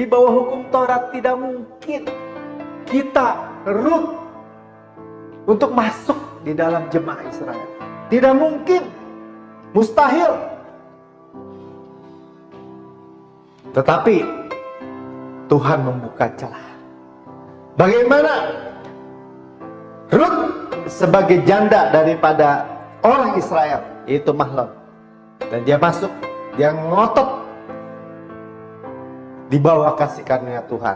Di bawah hukum Taurat tidak mungkin kita Rut untuk masuk di dalam jemaah Israel. Tidak mungkin, mustahil. Tetapi Tuhan membuka celah. Bagaimana Rut sebagai janda daripada orang Israel, yaitu Mahlon, dan dia masuk, dia ngotot di bawah kasih karunia Tuhan.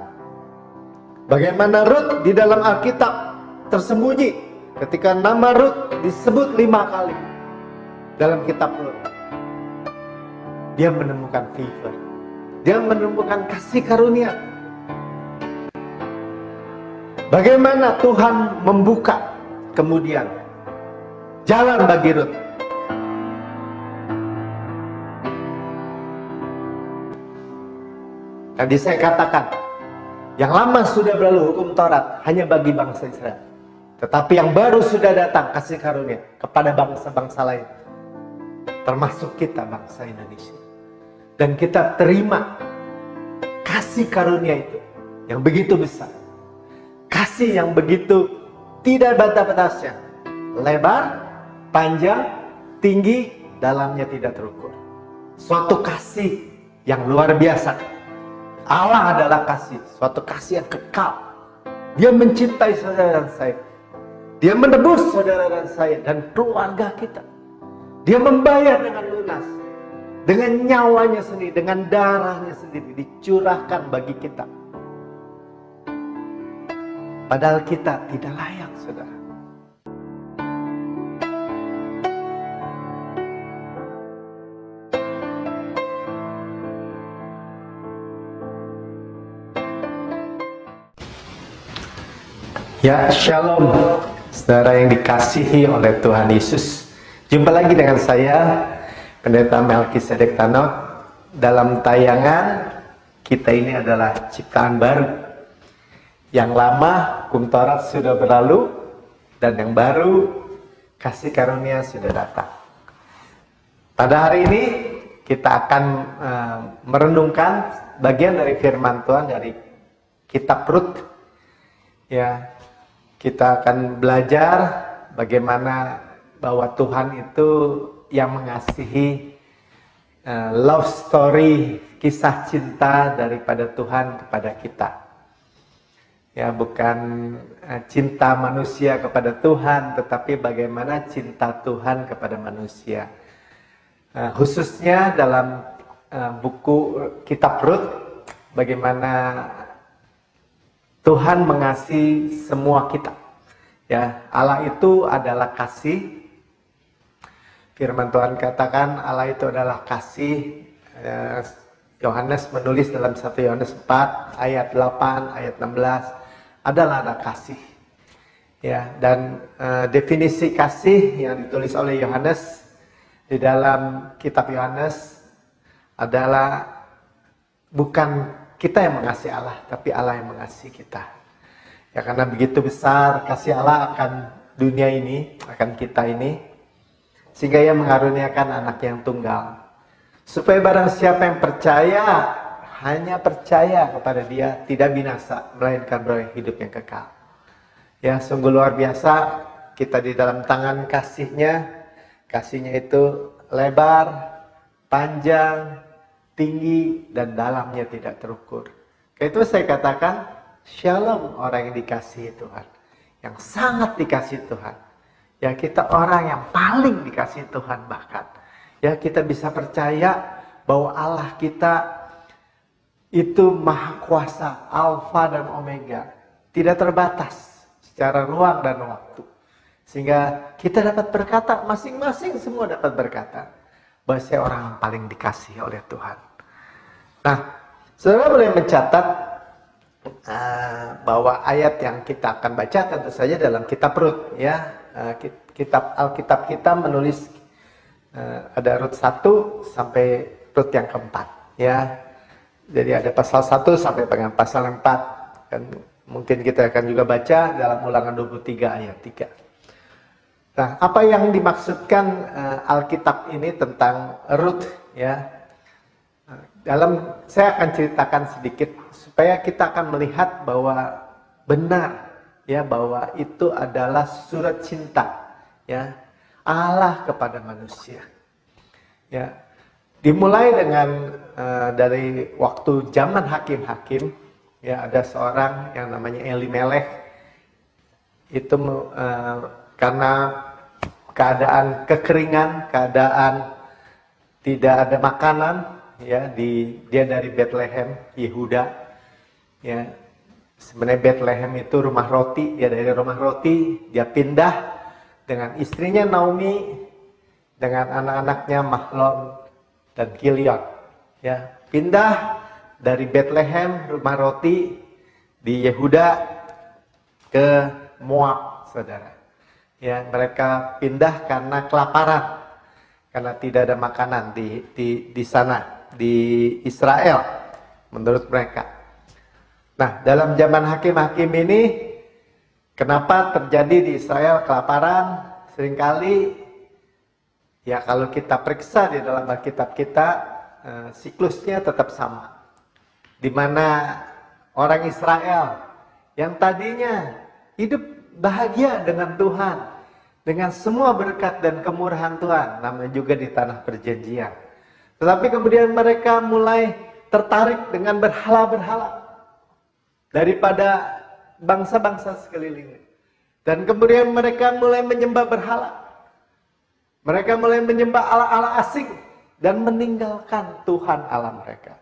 Bagaimana Rut di dalam Alkitab tersembunyi ketika nama Rut disebut 5 kali dalam kitab Rut. Dia menemukan favor, dia menemukan kasih karunia. Bagaimana Tuhan membuka kemudian jalan bagi Rut. Tadi saya katakan, yang lama sudah berlalu hukum Taurat hanya bagi bangsa Israel. Tetapi yang baru sudah datang kasih karunia kepada bangsa-bangsa lain. Termasuk kita bangsa Indonesia. Dan kita terima kasih karunia itu yang begitu besar. Kasih yang begitu tidak batas-batasnya. Lebar, panjang, tinggi, dalamnya tidak terukur. Suatu kasih yang luar biasa. Allah adalah kasih, suatu kasih yang kekal. Dia mencintai saudara dan saya. Dia menebus saudara dan saya dan keluarga kita. Dia membayar dengan lunas, dengan nyawanya sendiri, dengan darahnya sendiri, dicurahkan bagi kita. Padahal kita tidak layak, saudara. Ya, shalom, saudara yang dikasihi oleh Tuhan Yesus. Jumpa lagi dengan saya, Pendeta Melkisedek Tanok. Dalam tayangan, kita ini adalah ciptaan baru. Yang lama, hukum Taurat sudah berlalu, dan yang baru, kasih karunia sudah datang. Pada hari ini, kita akan merenungkan bagian dari firman Tuhan dari kitab Rut. Ya, kita akan belajar bagaimana bahwa Tuhan itu yang mengasihi love story, kisah cinta daripada Tuhan kepada kita. Ya, bukan cinta manusia kepada Tuhan, tetapi bagaimana cinta Tuhan kepada manusia. Khususnya dalam buku kitab Rut, bagaimana Tuhan mengasihi semua kita. Ya, Allah itu adalah kasih. Firman Tuhan katakan Allah itu adalah kasih. Yohanes menulis dalam 1 Yohanes 4 ayat 8, ayat 16 adalah ada kasih. Ya, dan definisi kasih yang ditulis oleh Yohanes di dalam kitab Yohanes adalah bukan kita yang mengasihi Allah, tapi Allah yang mengasihi kita. Ya, karena begitu besar kasih Allah akan dunia ini, akan kita ini, sehingga Ia mengaruniakan anak yang tunggal. Supaya barang siapa yang percaya, hanya percaya kepada Dia, tidak binasa, melainkan beroleh hidup yang kekal. Ya, sungguh luar biasa kita di dalam tangan kasih-Nya. Kasih-Nya itu lebar, panjang, tinggi, dan dalamnya tidak terukur. Karena itu saya katakan, shalom orang yang dikasihi Tuhan, yang sangat dikasihi Tuhan. Ya, kita orang yang paling dikasihi Tuhan bahkan. Ya, kita bisa percaya bahwa Allah kita itu maha kuasa, alfa dan omega, tidak terbatas secara ruang dan waktu. Sehingga kita dapat berkata, masing-masing semua dapat berkata, bahwa saya orang yang paling dikasihi oleh Tuhan. Nah, saudara boleh mencatat bahwa ayat yang kita akan baca tentu saja dalam kitab Rut. Ya, Alkitab kita menulis ada Rut 1 sampai Rut yang keempat. Ya, jadi ada pasal 1 sampai dengan pasal 4. Dan mungkin kita akan juga baca dalam Ulangan 23 ayat 3. Nah, apa yang dimaksudkan Alkitab ini tentang Rut? Ya, saya akan ceritakan sedikit supaya kita akan melihat bahwa benar ya, bahwa itu adalah surat cinta ya Allah kepada manusia. Ya, dimulai dengan dari waktu zaman hakim-hakim ya, ada seorang yang namanya Elimelech itu karena keadaan kekeringan, keadaan tidak ada makanan ya, dia dari Bethlehem, Yehuda ya. Sebenarnya Bethlehem itu rumah roti, dia dari rumah roti, dia pindah dengan istrinya Naomi, dengan anak-anaknya Mahlon dan Kilion. Ya, pindah dari Bethlehem, rumah roti di Yehuda ke Moab, saudara. Ya, mereka pindah karena kelaparan, karena tidak ada makanan di sana, di Israel, menurut mereka. Nah, dalam zaman hakim-hakim ini, kenapa terjadi di Israel kelaparan? Seringkali, ya kalau kita periksa di dalam Alkitab kita, siklusnya tetap sama. Di mana orang Israel yang tadinya hidup bahagia dengan Tuhan, dengan semua berkat dan kemurahan Tuhan, namanya juga di tanah perjanjian. Tetapi kemudian mereka mulai tertarik dengan berhala-berhala daripada bangsa-bangsa sekelilingnya. Dan kemudian mereka mulai menyembah berhala. Mereka mulai menyembah Allah-Allah asing dan meninggalkan Tuhan Allah mereka.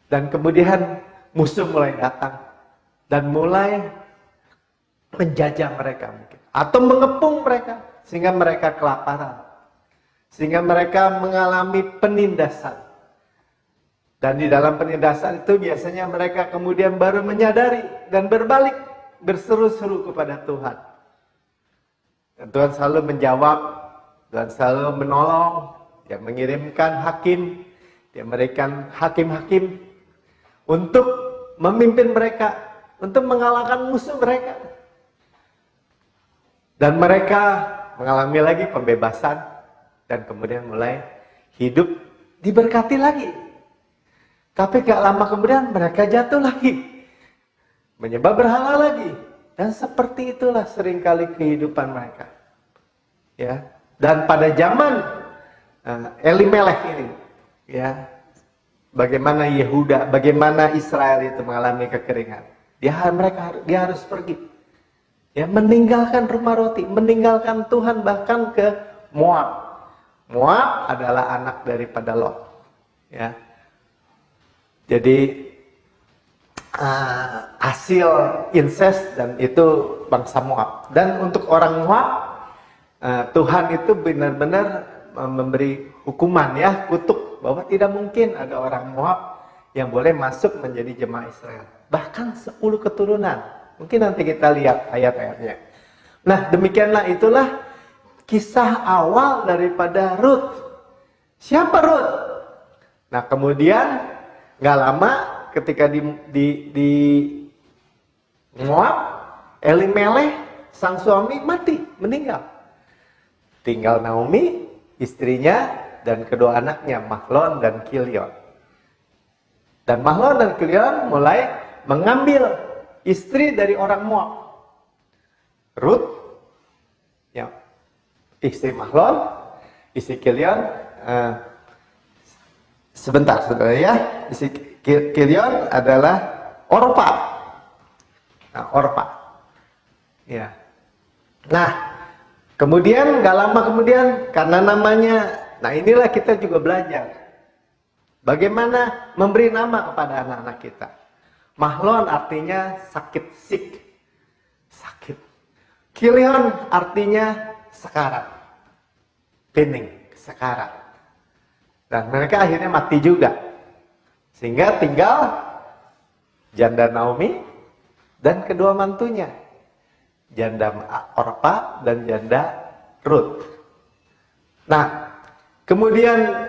Dan kemudian musuh mulai datang dan mulai menjajah mereka mungkin, atau mengepung mereka sehingga mereka kelaparan, sehingga mereka mengalami penindasan. Dan di dalam penindasan itu biasanya mereka kemudian baru menyadari dan berbalik, berseru-seru kepada Tuhan. Dan Tuhan selalu menjawab, Tuhan selalu menolong, Dia mengirimkan hakim, Dia memberikan hakim-hakim untuk memimpin mereka, untuk mengalahkan musuh mereka. Dan mereka mengalami lagi pembebasan, dan kemudian mulai hidup diberkati lagi. Tapi gak lama kemudian mereka jatuh lagi, menyembah berhala lagi, dan seperti itulah seringkali kehidupan mereka. Ya, dan pada zaman Elimelech ini, ya, bagaimana Yehuda, bagaimana Israel itu mengalami kekeringan, dia harus pergi, ya, meninggalkan rumah roti, meninggalkan Tuhan, bahkan ke Moab. Moab adalah anak daripada Lot, ya. Jadi hasil incest, dan itu bangsa Moab. Dan untuk orang Moab, Tuhan itu benar-benar memberi hukuman, ya, kutuk, bahwa tidak mungkin ada orang Moab yang boleh masuk menjadi jemaah Israel. Bahkan 10 keturunan. Mungkin nanti kita lihat ayat-ayatnya. Nah, demikianlah itulah kisah awal daripada Rut. Siapa Rut? Nah, kemudian gak lama ketika di Moab, Elimelech sang suami mati, meninggal. Tinggal Naomi, istrinya, dan kedua anaknya, Mahlon dan Kilion. Dan Mahlon dan Kilion mulai mengambil istri dari orang Moab. Rut, ya, istri Mahlon, istri Kilion, sebentar ya, istri Kilion adalah Orpa. Nah, Orpa, ya. Nah, kemudian gak lama kemudian, karena namanya, nah inilah kita juga belajar bagaimana memberi nama kepada anak-anak kita. Mahlon artinya sakit, sick, sakit. Kilion artinya sekarat, pening, sekarat. Dan mereka akhirnya mati juga. Sehingga tinggal janda Naomi dan kedua mantunya, janda Orpa dan janda Rut. Nah, kemudian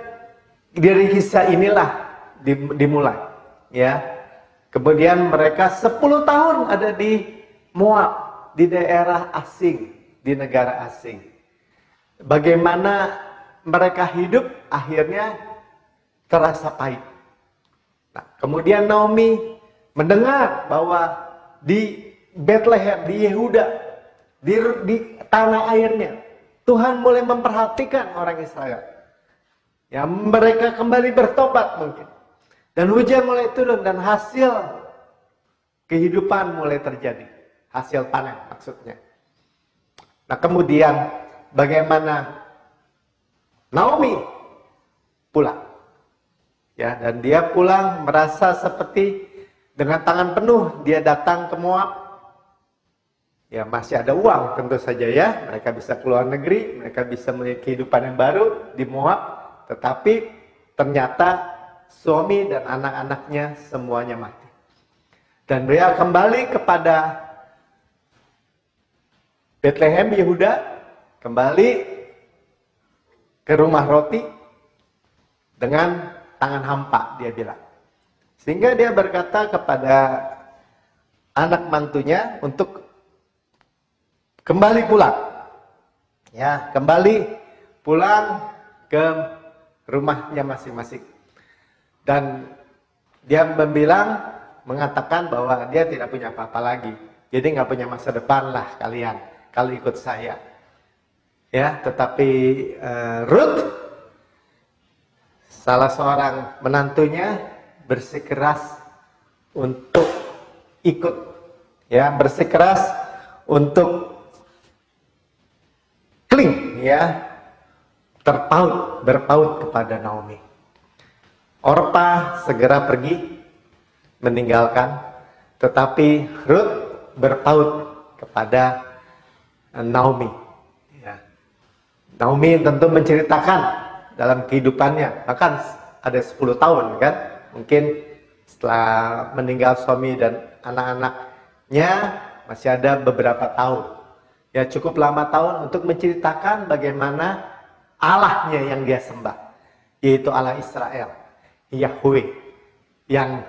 dari kisah inilah dimulai, ya. Kemudian mereka 10 tahun ada di Moab, di daerah asing, di negara asing. Bagaimana mereka hidup akhirnya terasa pahit. Nah, kemudian Naomi mendengar bahwa di Bethlehem, di Yehuda, di tanah airnya, Tuhan mulai memperhatikan orang Israel. Ya, mereka kembali bertobat mungkin. Dan hujan mulai turun dan hasil kehidupan mulai terjadi. Hasil panen maksudnya. Nah, kemudian bagaimana Naomi pulang? Ya, dan dia pulang merasa seperti dengan tangan penuh dia datang ke Moab. Ya, masih ada uang tentu saja ya. Mereka bisa keluar negeri, mereka bisa memiliki kehidupan yang baru di Moab. Tetapi ternyata suami dan anak-anaknya semuanya mati. Dan dia kembali kepada Bethlehem, Yehuda, kembali ke rumah roti dengan tangan hampa, dia bilang. Sehingga dia berkata kepada anak mantunya untuk kembali pulang. Ya, kembali pulang ke rumahnya masing-masing. Dan dia mengatakan bahwa dia tidak punya apa-apa lagi. Jadi nggak punya masa depan lah kalian kalau ikut saya. Ya, tetapi Ruth, salah seorang menantunya, bersikeras untuk ikut, ya, bersikeras untuk kling, ya, berpaut kepada Naomi. Orpa segera pergi meninggalkan, tetapi Ruth berpaut kepada Naomi. Ya. Naomi tentu menceritakan dalam kehidupannya, bahkan ada 10 tahun kan, mungkin setelah meninggal suami dan anak-anaknya masih ada beberapa tahun. Ya, cukup lama tahun untuk menceritakan bagaimana Allahnya yang dia sembah, yaitu Allah Israel, Yahweh, yang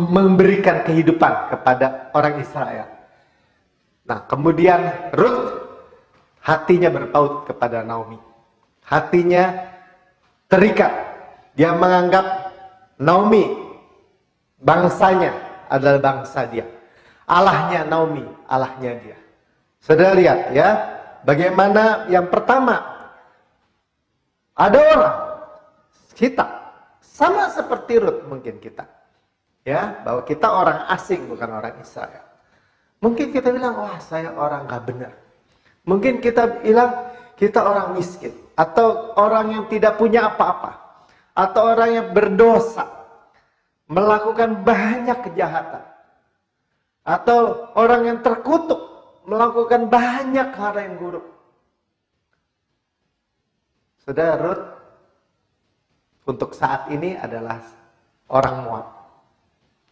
memberikan kehidupan kepada orang Israel. Nah, kemudian Ruth hatinya berpaut kepada Naomi. Hatinya terikat. Dia menganggap Naomi bangsanya adalah bangsa dia. Allahnya Naomi, Allahnya dia. Saudara lihat ya, bagaimana yang pertama, ada orang, kita, sama seperti Ruth mungkin kita. Ya, bahwa kita orang asing bukan orang Israel. Mungkin kita bilang, wah saya orang gak benar. Mungkin kita bilang, kita orang miskin. Atau orang yang tidak punya apa-apa. Atau orang yang berdosa. Melakukan banyak kejahatan. Atau orang yang terkutuk. Melakukan banyak hal yang buruk. Saudara, Ruth untuk saat ini adalah orang Moab.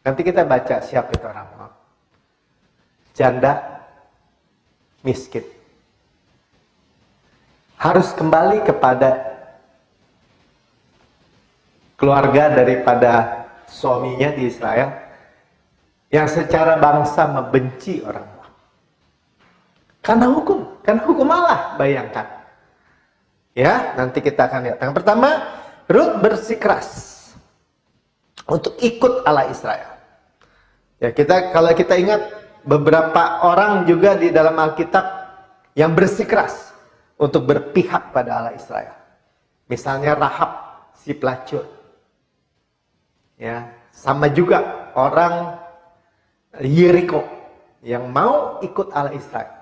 Nanti kita baca siapa itu orang Moab. Janda, miskin. Harus kembali kepada keluarga daripada suaminya di Israel yang secara bangsa membenci orang Moab. Karena hukum Allah, bayangkan. Ya, nanti kita akan lihat. Yang pertama, Ruth bersikeras untuk ikut Allah Israel. Ya, kalau kita ingat beberapa orang juga di dalam Alkitab yang bersikeras untuk berpihak pada Allah Israel. Misalnya Rahab si pelacur. Ya, sama juga orang Yeriko yang mau ikut Allah Israel.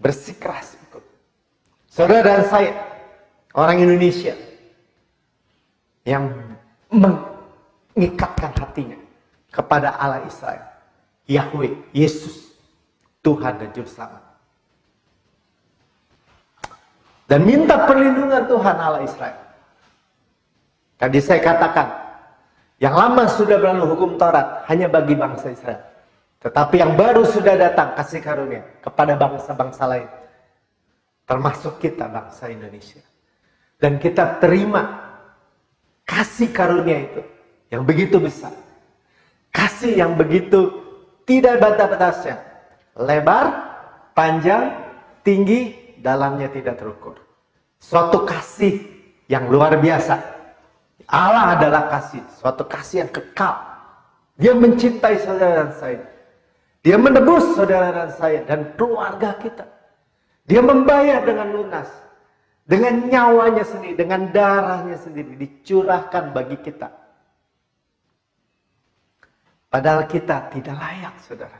Bersikeras ikut. Saudara dan saya, orang Indonesia yang mengikatkan hatinya kepada Allah Israel, Yahweh, Yesus, Tuhan dan Juru Selamat. Dan minta perlindungan Tuhan Allah Israel. Tadi saya katakan, yang lama sudah berlalu hukum Taurat hanya bagi bangsa Israel. Tetapi yang baru sudah datang kasih karunia kepada bangsa-bangsa lain. Termasuk kita bangsa Indonesia. Dan kita terima kasih karunia itu yang begitu besar. Kasih yang begitu tidak batas-batasnya. Lebar, panjang, tinggi, dalamnya tidak terukur. Suatu kasih yang luar biasa. Allah adalah kasih, suatu kasih yang kekal. Dia mencintai saudara dan saya. Dia menebus saudara dan saya dan keluarga kita. Dia membayar dengan lunas. Dengan nyawanya sendiri, dengan darahnya sendiri dicurahkan bagi kita. Padahal kita tidak layak, saudara.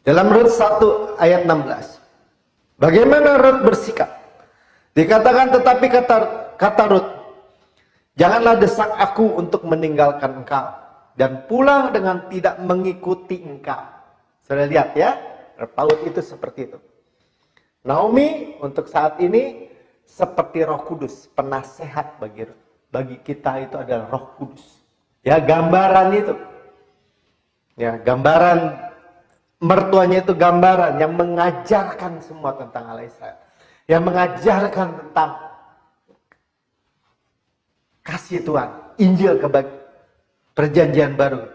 Dalam Rut 1 ayat 16. Bagaimana Rut bersikap? Dikatakan, tetapi kata Rut, janganlah desak aku untuk meninggalkan engkau dan pulang dengan tidak mengikuti engkau. Sudah lihat ya, Paulus itu seperti itu. Naomi untuk saat ini seperti Roh Kudus, penasehat bagi kita itu adalah Roh Kudus. Ya, gambaran itu. Ya, gambaran mertuanya itu gambaran yang mengajarkan semua tentang Allah Israel. Yang mengajarkan tentang kasih Tuhan, Injil perjanjian baru.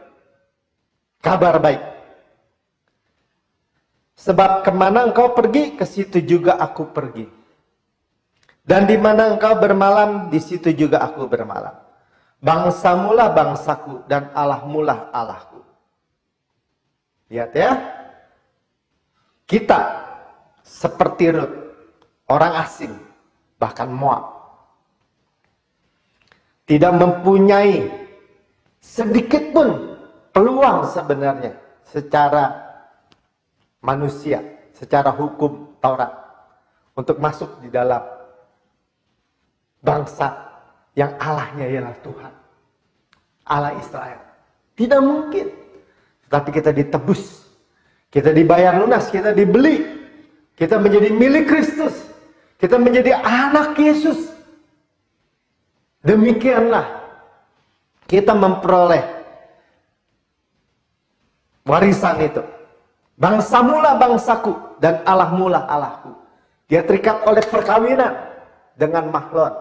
Kabar baik. Sebab kemana engkau pergi, ke situ juga aku pergi. Dan di mana engkau bermalam, di situ juga aku bermalam. Bangsamulah bangsaku, dan Allahmulah Allahku. Lihat ya. Kita seperti Rut, orang asing, bahkan Moab. Tidak mempunyai sedikit pun peluang sebenarnya secara manusia, secara hukum Taurat untuk masuk di dalam bangsa yang Allahnya ialah Tuhan, Allah Israel. Tidak mungkin. Tetapi kita ditebus, kita dibayar lunas, kita dibeli, kita menjadi milik Kristus, kita menjadi anak Yesus. Demikianlah kita memperoleh warisan itu. Bangsamulah bangsaku dan Allahmulah Allahku. Dia terikat oleh perkawinan dengan Mahlon,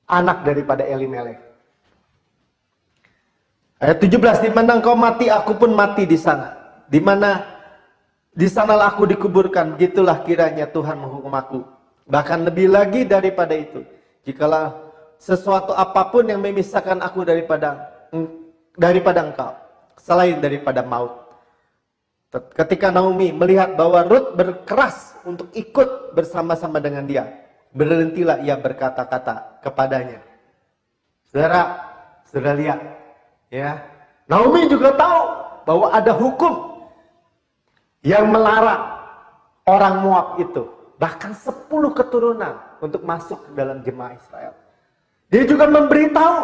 anak daripada Elimelek. Ayat 17, di mana engkau mati, aku pun mati di sana. Di sanalah aku dikuburkan. Begitulah kiranya Tuhan menghukum aku. Bahkan lebih lagi daripada itu, jikalau sesuatu apapun yang memisahkan aku daripada engkau, selain daripada maut. Ketika Naomi melihat bahwa Rut berkeras untuk ikut bersama-sama dengan dia, berhentilah ia berkata-kata kepadanya. Saudara lihat, ya. Naomi juga tahu bahwa ada hukum yang melarang orang Moab itu, bahkan 10 keturunan untuk masuk ke dalam jemaah Israel. Dia juga memberitahu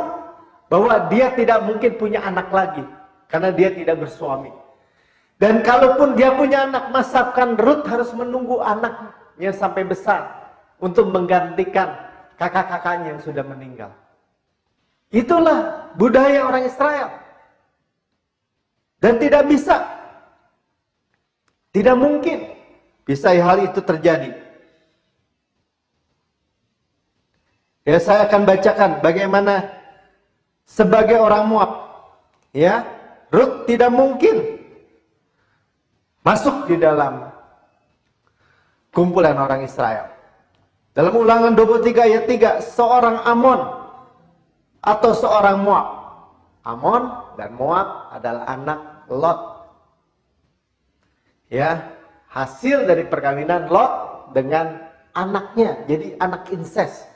bahwa dia tidak mungkin punya anak lagi karena dia tidak bersuami. Dan kalaupun dia punya anak, masakan Rut harus menunggu anaknya sampai besar untuk menggantikan kakak-kakaknya yang sudah meninggal. Itulah budaya orang Israel. Dan tidak bisa, tidak mungkin bisa hal itu terjadi. Ya, saya akan bacakan bagaimana sebagai orang Moab, ya, Rut tidak mungkin masuk di dalam kumpulan orang Israel. Dalam Ulangan 23 ayat 3, seorang Amon atau seorang Moab. Amon dan Moab adalah anak Lot. Ya, hasil dari perkawinan Lot dengan anaknya, jadi anak inses.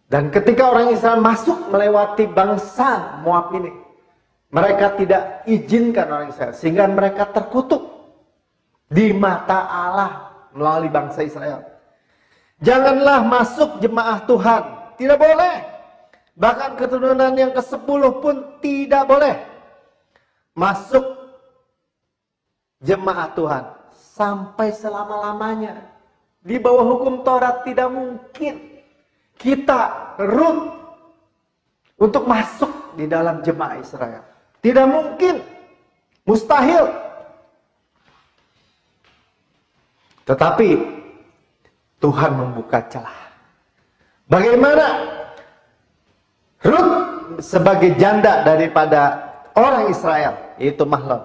Dan ketika orang Israel masuk melewati bangsa Moab ini, mereka tidak izinkan orang Israel, sehingga mereka terkutuk di mata Allah melalui bangsa Israel. Janganlah masuk jemaah Tuhan, tidak boleh. Bahkan keturunan yang ke-10 pun tidak boleh masuk jemaah Tuhan sampai selama-lamanya. Di bawah hukum Taurat tidak mungkin kita Rut untuk masuk di dalam jemaah Israel. Tidak mungkin, mustahil. Tetapi Tuhan membuka celah. Bagaimana Rut sebagai janda daripada orang Israel, yaitu Mahlon,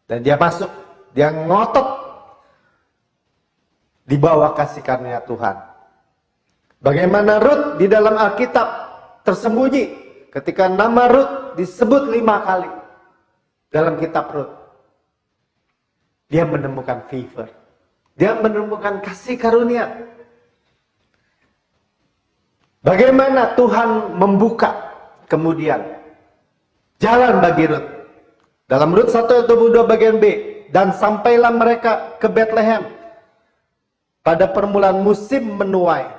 dan dia masuk, dia ngotot di bawah kasih karunia Tuhan. Bagaimana Rut di dalam Alkitab tersembunyi ketika nama Rut disebut 5 kali dalam kitab Rut. Dia menemukan favor. Dia menemukan kasih karunia. Bagaimana Tuhan membuka kemudian jalan bagi Rut. Dalam Rut 1 ayat 22 bagian B. Dan sampailah mereka ke Bethlehem pada permulaan musim menuai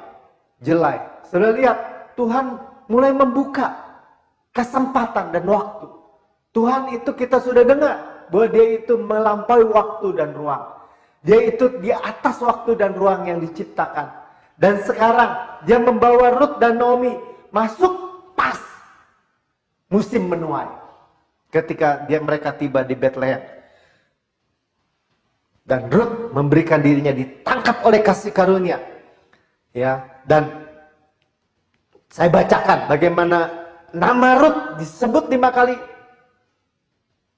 jelai. Sudah lihat, Tuhan mulai membuka kesempatan dan waktu. Tuhan itu kita sudah dengar bahwa dia itu melampaui waktu dan ruang. Dia itu di atas waktu dan ruang yang diciptakan. Dan sekarang dia membawa Rut dan Naomi masuk pas musim menuai. Ketika mereka tiba di Bethlehem. Dan Rut memberikan dirinya ditangkap oleh kasih karunia. Ya, dan saya bacakan bagaimana nama Rut disebut 5 kali.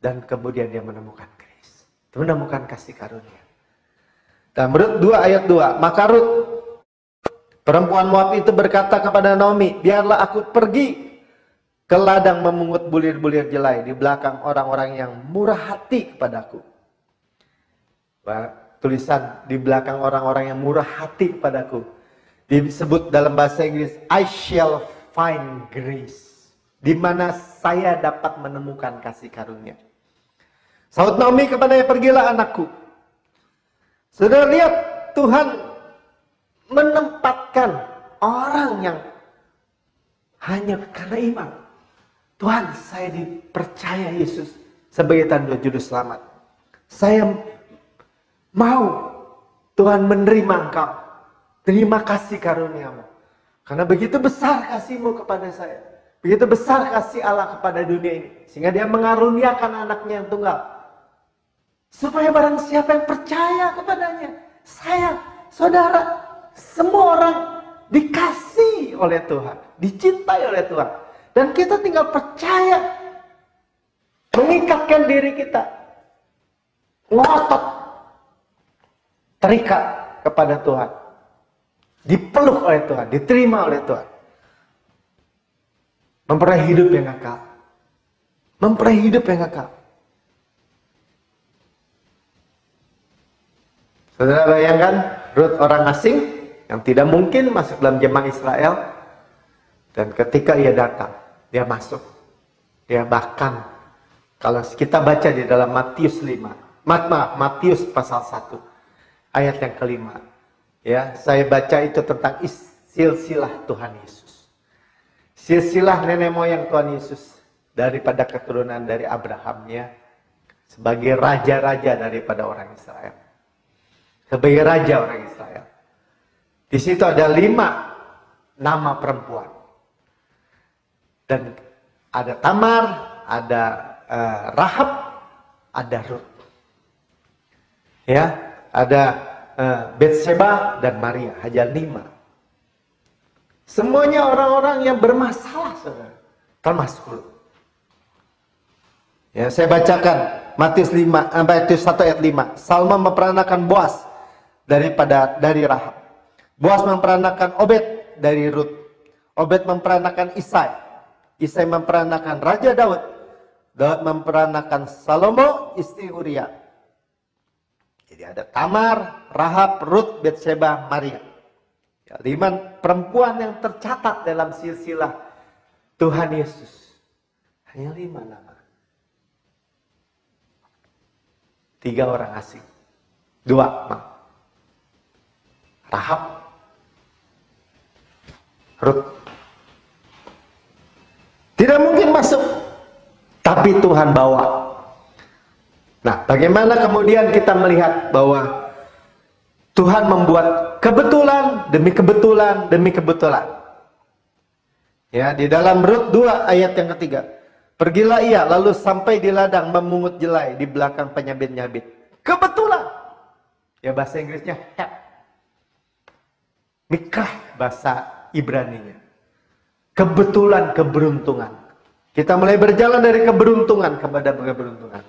Dan kemudian dia menemukan grace. Menemukan kasih karunia. Dan Rut 2 ayat 2. Maka Rut, perempuan Moab itu berkata kepada Naomi, biarlah aku pergi ke ladang memungut bulir-bulir jelai di belakang orang-orang yang murah hati kepadaku. Tulisan di belakang orang-orang yang murah hati kepadaku. Disebut dalam bahasa Inggris, I shall find grace. Di mana saya dapat menemukan kasih karunia. Sahut Naomi kepadanya, pergilah anakku. Sudah lihat, Tuhan menempatkan orang yang hanya karena iman. Tuhan, saya dipercaya Yesus sebagai tanda juru selamat. Saya mau Tuhan menerima engkau. Terima kasih karuniamu. Karena begitu besar kasihmu kepada saya. Begitu besar kasih Allah kepada dunia ini. Sehingga dia mengaruniakan anaknya yang tunggal. Supaya barang siapa yang percaya kepadanya. Saya, saudara, semua orang dikasih oleh Tuhan. Dicintai oleh Tuhan. Dan kita tinggal percaya. Mengikatkan diri kita. Ngotot. Terikat kepada Tuhan. Dipeluk oleh Tuhan. Diterima oleh Tuhan. Memperoleh hidup yang kekal. Memperoleh hidup yang kekal. Saudara bayangkan, Rut orang asing yang tidak mungkin masuk dalam jemaah Israel. Dan ketika ia datang, dia masuk. Dia bahkan, kalau kita baca di dalam Matius 5. Matius pasal 1. Ayat yang kelima. Ya, saya baca itu tentang silsilah Tuhan Yesus. Silsilah nenek moyang Tuhan Yesus. Daripada keturunan dari Abrahamnya. Sebagai raja-raja daripada orang Israel. Sebagai raja orang Israel. Di situ ada 5 nama perempuan. Dan ada Tamar, ada Rahab, ada Rut. Ya, ada Betseba dan Maria, hanya 5. Semuanya orang-orang yang bermasalah, saudara. Termasuk Rut. Ya, saya bacakan Matius 1 ayat 5. Salma memperanakan Boas dari Rahab. Boas memperanakan Obed dari Rut. Obed memperanakan Isai. Isai memperanakan Raja Daud. Daud memperanakan Salomo istri Uria. Jadi ada Tamar, Rahab, Rut, Betseba, Maria. Ya, 5 perempuan yang tercatat dalam silsilah Tuhan Yesus. Hanya 5 nama. 3 orang asing. 2, Rahab, Rut. Tidak mungkin masuk. Tapi Tuhan bawa. Nah, bagaimana kemudian kita melihat bahwa Tuhan membuat kebetulan demi kebetulan demi kebetulan. Ya, di dalam Rut 2 ayat yang ketiga. Pergilah ia lalu sampai di ladang memungut jelai di belakang penyabit-nyabit. Kebetulan. Ya, bahasa Inggrisnya hap. Mikrah bahasa Ibraninya. Kebetulan, keberuntungan. Kita mulai berjalan dari keberuntungan kepada keberuntungan.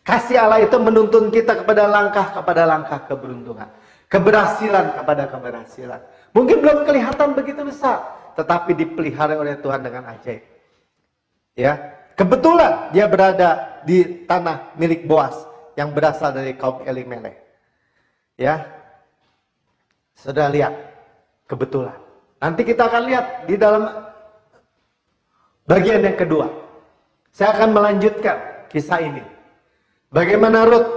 Kasih Allah itu menuntun kita kepada langkah keberuntungan. keberhasilan kepada keberhasilan. Mungkin belum kelihatan begitu besar, tetapi dipelihara oleh Tuhan dengan ajaib. Ya, kebetulan dia berada di tanah milik Boas yang berasal dari kaum Elimelek. Ya, sudah lihat kebetulan. Nanti kita akan lihat di dalam bagian yang kedua. Saya akan melanjutkan kisah ini. Bagaimana Rut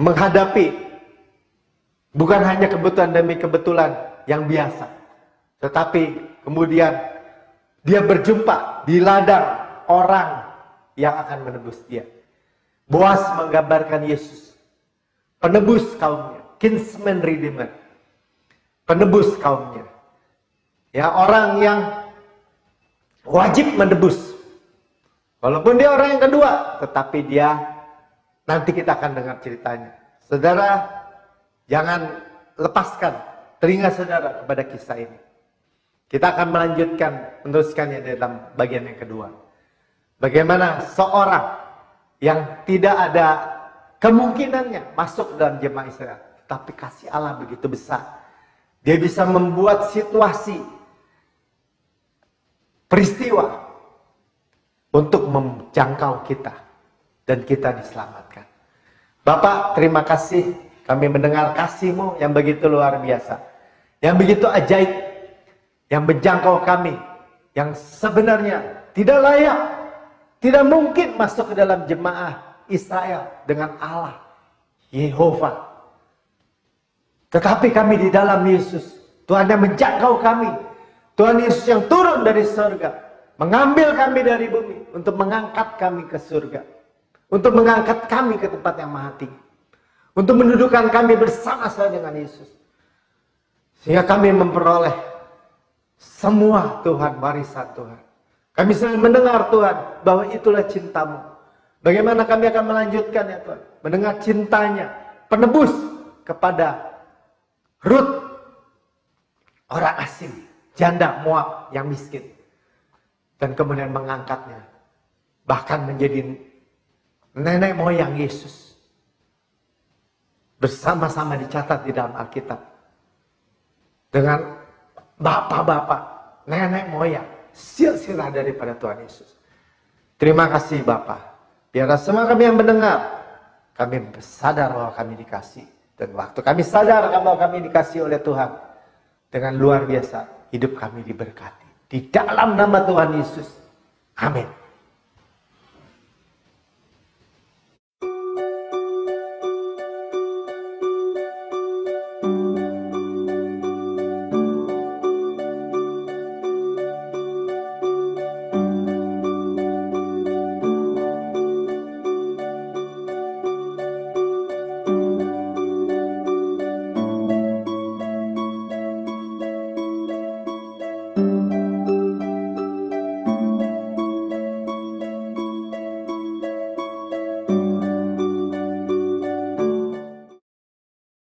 menghadapi bukan hanya kebutuhan demi kebetulan yang biasa, tetapi kemudian dia berjumpa di ladang orang yang akan menebus dia. Boas menggambarkan Yesus, penebus kaumnya, kinsman redeemer, penebus kaumnya. Ya, orang yang wajib menebus. Walaupun dia orang yang kedua, tetapi dia, nanti kita akan dengar ceritanya. Saudara, jangan lepaskan telinga saudara kepada kisah ini. Kita akan melanjutkan, meneruskannya dalam bagian yang kedua. Bagaimana seorang yang tidak ada kemungkinannya masuk dalam jemaah Israel, tapi kasih Allah begitu besar. Dia bisa membuat situasi, peristiwa untuk menjangkau kita dan kita diselamatkan. Bapak, terima kasih kami mendengar kasih-Mu yang begitu luar biasa, yang begitu ajaib, yang menjangkau kami, yang sebenarnya tidak layak, tidak mungkin masuk ke dalam jemaah Israel dengan Allah Yehova. Tetapi kami di dalam Yesus, Tuhan yang menjangkau kami, Tuhan Yesus yang turun dari surga, mengambil kami dari bumi untuk mengangkat kami ke surga, untuk mengangkat kami ke tempat yang maha tinggi, untuk mendudukkan kami bersama-sama dengan Yesus, sehingga kami memperoleh semua Tuhan, warisan Tuhan. Kami sering mendengar Tuhan bahwa itulah cinta-Mu. Bagaimana kami akan melanjutkan ya Tuhan, mendengar cintanya, penebus kepada Rut, orang asing, janda Moab yang miskin, dan kemudian mengangkatnya bahkan menjadi nenek moyang Yesus. Bersama-sama dicatat di dalam Alkitab dengan bapak-bapak, nenek moyang, silsilah daripada Tuhan Yesus. Terima kasih Bapak. Biarlah semua kami yang mendengar, kami sadar bahwa kami dikasih. Dan waktu kami sadar bahwa kami dikasih oleh Tuhan, dengan luar biasa hidup kami diberkati. Di dalam nama Tuhan Yesus. Amin.